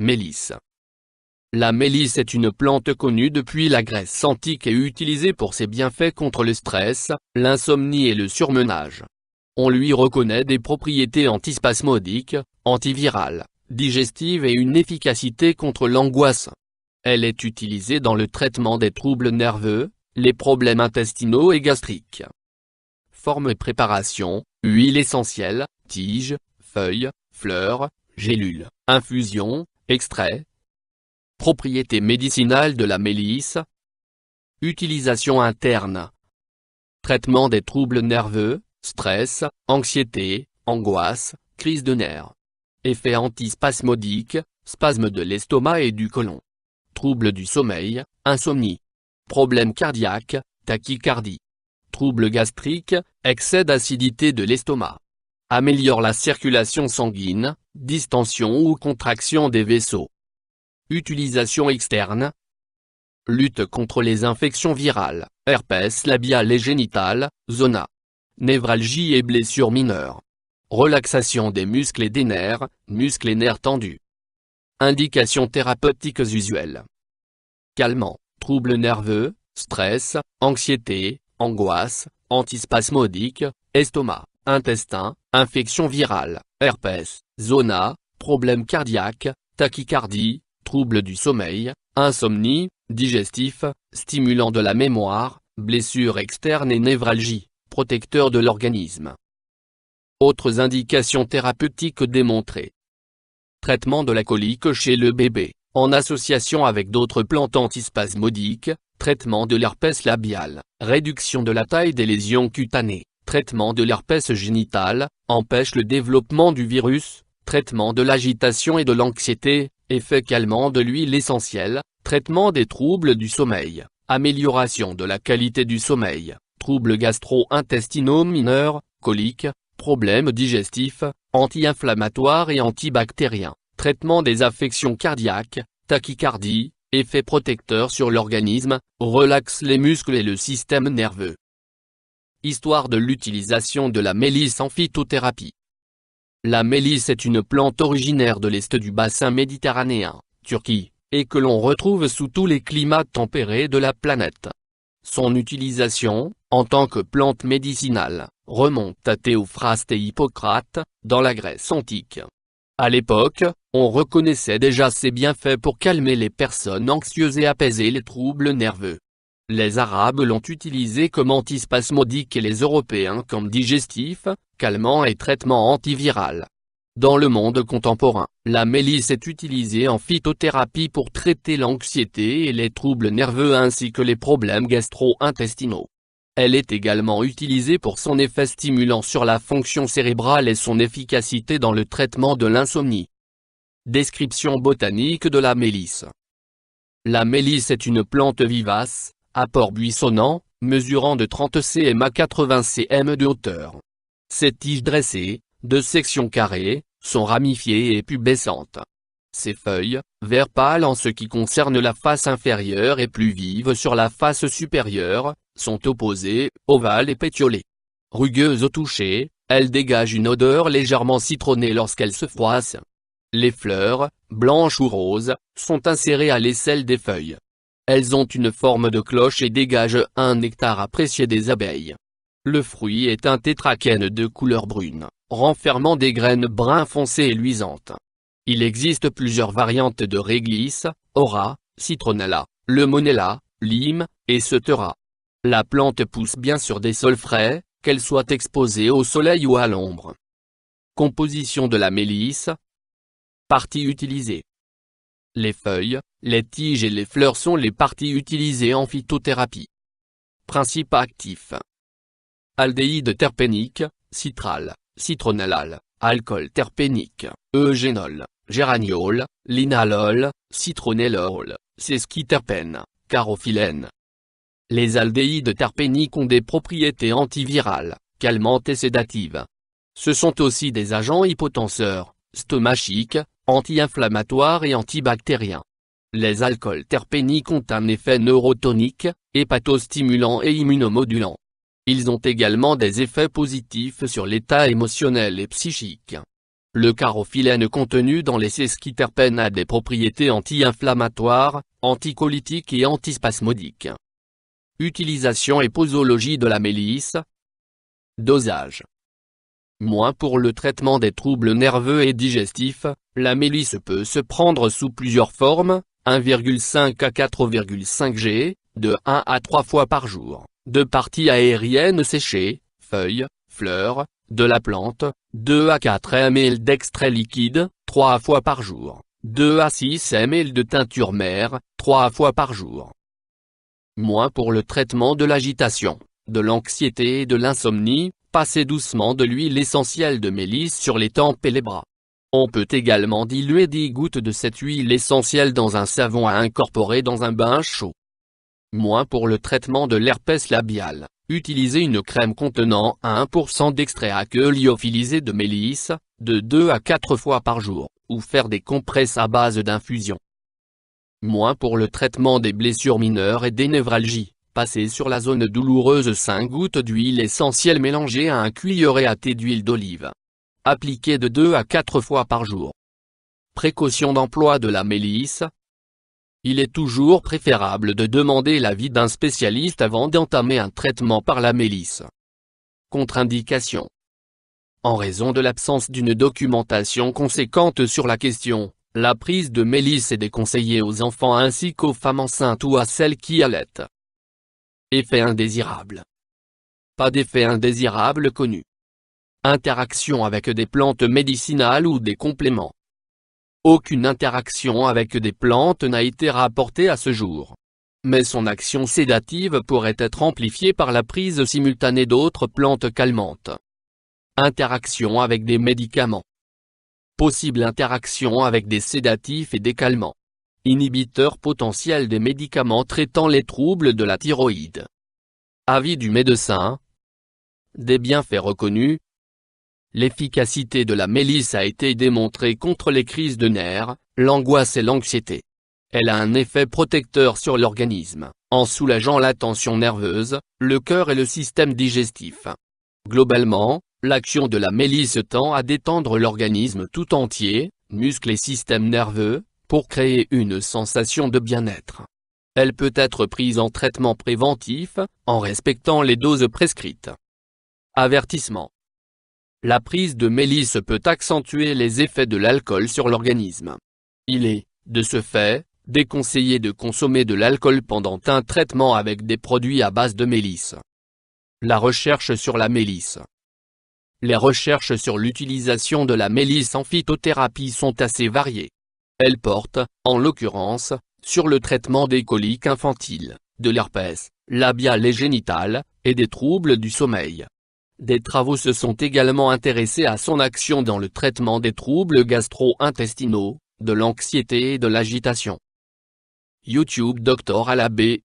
Mélisse. La mélisse est une plante connue depuis la Grèce antique et utilisée pour ses bienfaits contre le stress, l'insomnie et le surmenage. On lui reconnaît des propriétés antispasmodiques, antivirales, digestives et une efficacité contre l'angoisse. Elle est utilisée dans le traitement des troubles nerveux, les problèmes intestinaux et gastriques. Forme et préparation: huile essentielle, tiges, feuilles, fleurs, gélules, infusion, extrait. Propriétés médicinales de la mélisse. Utilisation interne. Traitement des troubles nerveux, stress, anxiété, angoisse, crise de nerfs. Effet antispasmodique, spasme de l'estomac et du côlon. Troubles du sommeil, insomnie. Problèmes cardiaques, tachycardie. Troubles gastriques, excès d'acidité de l'estomac. Améliore la circulation sanguine, distension ou contraction des vaisseaux. Utilisation externe. Lutte contre les infections virales, herpès labial et génital, zona. Névralgie et blessures mineures. Relaxation des muscles et des nerfs, muscles et nerfs tendus. Indications thérapeutiques usuelles. Calmant, troubles nerveux, stress, anxiété, angoisse, antispasmodique, estomac, intestin, infection virale, herpès, zona, problèmes cardiaques, tachycardie, troubles du sommeil, insomnie, digestif, stimulant de la mémoire, blessures externes et névralgie, protecteur de l'organisme. Autres indications thérapeutiques démontrées. Traitement de la colique chez le bébé, en association avec d'autres plantes antispasmodiques, traitement de l'herpès labial, réduction de la taille des lésions cutanées, traitement de l'herpès génital, empêche le développement du virus, traitement de l'agitation et de l'anxiété, effet calmant de l'huile essentielle, traitement des troubles du sommeil, amélioration de la qualité du sommeil, troubles gastro-intestinaux mineurs, coliques, problèmes digestifs, anti-inflammatoires et antibactériens, traitement des affections cardiaques, tachycardie, effet protecteur sur l'organisme, relaxe les muscles et le système nerveux. Histoire de l'utilisation de la mélisse en phytothérapie. La mélisse est une plante originaire de l'est du bassin méditerranéen, Turquie, et que l'on retrouve sous tous les climats tempérés de la planète. Son utilisation, en tant que plante médicinale, remonte à Théophraste et Hippocrate, dans la Grèce antique. À l'époque, on reconnaissait déjà ses bienfaits pour calmer les personnes anxieuses et apaiser les troubles nerveux. Les Arabes l'ont utilisé comme antispasmodique et les Européens comme digestif, calmant et traitement antiviral. Dans le monde contemporain, la mélisse est utilisée en phytothérapie pour traiter l'anxiété et les troubles nerveux ainsi que les problèmes gastro-intestinaux. Elle est également utilisée pour son effet stimulant sur la fonction cérébrale et son efficacité dans le traitement de l'insomnie. Description botanique de la mélisse. La mélisse est une plante vivace, à port buissonnant, mesurant de 30 cm à 80 cm de hauteur. Ses tiges dressées, de section carrée, sont ramifiées et pubescentes. Ses feuilles, vert pâle en ce qui concerne la face inférieure et plus vives sur la face supérieure, sont opposées, ovales et pétiolées. Rugueuses au toucher, elles dégagent une odeur légèrement citronnée lorsqu'elles se froissent. Les fleurs, blanches ou roses, sont insérées à l'aisselle des feuilles. Elles ont une forme de cloche et dégagent un nectar apprécié des abeilles. Le fruit est un tétrachène de couleur brune, renfermant des graines brun foncé et luisantes. Il existe plusieurs variantes de réglisse, aura, citronella, lemonella, lime, et cetera. La plante pousse bien sur des sols frais, qu'elle soit exposée au soleil ou à l'ombre. Composition de la mélisse. Parties utilisées. Les feuilles, les tiges et les fleurs sont les parties utilisées en phytothérapie. Principe actif. Aldéhyde terpénique, citral, citronellal, alcool terpénique, eugénol, géraniol, linalol, citronellol, sesquiterpène, carophyllène. Les aldéhydes terpéniques ont des propriétés antivirales, calmantes et sédatives. Ce sont aussi des agents hypotenseurs, stomachiques, anti-inflammatoires et antibactériens. Les alcools terpéniques ont un effet neurotonique, hépatostimulant et immunomodulant. Ils ont également des effets positifs sur l'état émotionnel et psychique. Le carofilène contenu dans les sesquiterpènes a des propriétés anti-inflammatoires, anticholytiques et antispasmodiques. Utilisation et posologie de la mélisse. Dosage. Moins pour le traitement des troubles nerveux et digestifs, la mélisse peut se prendre sous plusieurs formes, 1,5 à 4,5 g, de 1 à 3 fois par jour, de parties aériennes séchées, feuilles, fleurs, de la plante, 2 à 4 ml d'extrait liquide, 3 fois par jour, 2 à 6 ml de teinture mère, 3 fois par jour. Moins pour le traitement de l'agitation, de l'anxiété et de l'insomnie, passez doucement de l'huile essentielle de mélisse sur les tempes et les bras. On peut également diluer 10 gouttes de cette huile essentielle dans un savon à incorporer dans un bain chaud. Moins pour le traitement de l'herpès labial, utilisez une crème contenant 1% d'extrait à queue lyophilisé de mélisse, de 2 à 4 fois par jour, ou faire des compresses à base d'infusion. Moins pour le traitement des blessures mineures et des névralgies, passez sur la zone douloureuse 5 gouttes d'huile essentielle mélangée à un cuillerée à thé d'huile d'olive. Appliquez de 2 à 4 fois par jour. Précaution d'emploi de la mélisse. Il est toujours préférable de demander l'avis d'un spécialiste avant d'entamer un traitement par la mélisse. Contre-indication. En raison de l'absence d'une documentation conséquente sur la question, la prise de mélisse est déconseillée aux enfants ainsi qu'aux femmes enceintes ou à celles qui allaitent. Effet indésirable. Pas d'effet indésirable connu. Interaction avec des plantes médicinales ou des compléments. Aucune interaction avec des plantes n'a été rapportée à ce jour. Mais son action sédative pourrait être amplifiée par la prise simultanée d'autres plantes calmantes. Interaction avec des médicaments. Possible interaction avec des sédatifs et des calmants. Inhibiteur potentiel des médicaments traitant les troubles de la thyroïde. Avis du médecin. Des bienfaits reconnus. L'efficacité de la mélisse a été démontrée contre les crises de nerfs, l'angoisse et l'anxiété. Elle a un effet protecteur sur l'organisme, en soulageant la tension nerveuse, le cœur et le système digestif. Globalement, l'action de la mélisse tend à détendre l'organisme tout entier, muscles et système nerveux, pour créer une sensation de bien-être. Elle peut être prise en traitement préventif, en respectant les doses prescrites. Avertissement. La prise de mélisse peut accentuer les effets de l'alcool sur l'organisme. Il est, de ce fait, déconseillé de consommer de l'alcool pendant un traitement avec des produits à base de mélisse. La recherche sur la mélisse. Les recherches sur l'utilisation de la mélisse en phytothérapie sont assez variées. Elles portent, en l'occurrence, sur le traitement des coliques infantiles, de l'herpès labial et génital, et des troubles du sommeil. Des travaux se sont également intéressés à son action dans le traitement des troubles gastro-intestinaux, de l'anxiété et de l'agitation. YouTube Dr Alabé,